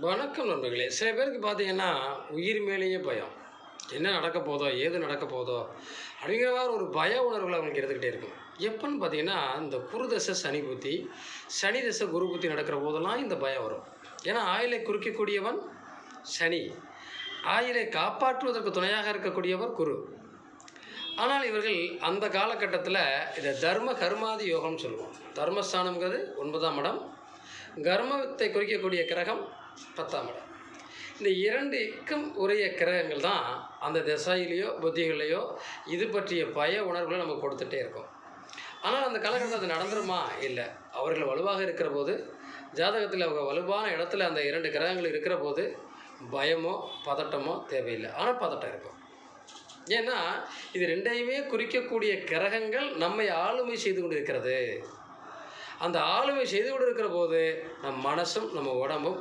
வணக்கம் நண்பர்களே. சில பேருக்கு பார்த்தீங்கன்னா, உயிர் மேலேயே பயம். என்ன நடக்க போதோ, ஏது நடக்க போதோ, அப்படிங்கிற மாரி ஒரு பய உணர்வுகள் அவங்களுக்கு இருந்துக்கிட்டே இருக்கும். எப்பன்னு பார்த்தீங்கன்னா, இந்த குரு தசை சனி புத்தி, சனி தசை குரு புத்தி நடக்கிற போதெல்லாம் இந்த பயம் வரும். ஏன்னா, ஆயுளை குறிக்கக்கூடியவன் சனி. ஆயுளை காப்பாற்றுவதற்கு துணையாக இருக்கக்கூடியவர் குரு. ஆனால் இவர்கள் அந்த காலகட்டத்தில இத தர்ம கர்மாதி யோகம்னு சொல்லுவோம். தர்மஸ்தானம்ங்கிறது 9ஆம் இடம். கர்மத்தை குறிக்கக்கூடிய கிரகம் 10ஆம் இடம். இந்த 2க்கும் உரிய கிரகங்கள் தான் அந்த திசையிலேயோ, புத்திகள்லையோ இது பற்றிய பய உணர்வுகளை நமக்கு கொடுத்துட்டே இருக்கும். ஆனால் அந்த காலகட்டத்தில் அது நடந்துருமா? இல்லை. அவர்கள் வலுவாக இருக்கிற போது, ஜாதகத்தில் அவங்க வலுவான இடத்துல அந்த 2 கிரகங்கள் இருக்கிற போது, பயமோ, பதட்டமோ தேவையில்லை. ஆனால் பதட்டம் இருக்கும். ஏன்னா, இது 2யுமே குறிக்கக்கூடிய கிரகங்கள் நம்மை ஆளுமை செய்து கொண்டிருக்கிறது. அந்த ஆளுமை செய்து கொண்டிருக்கிற போது, நம் மனசும், நம்ம உடம்பும்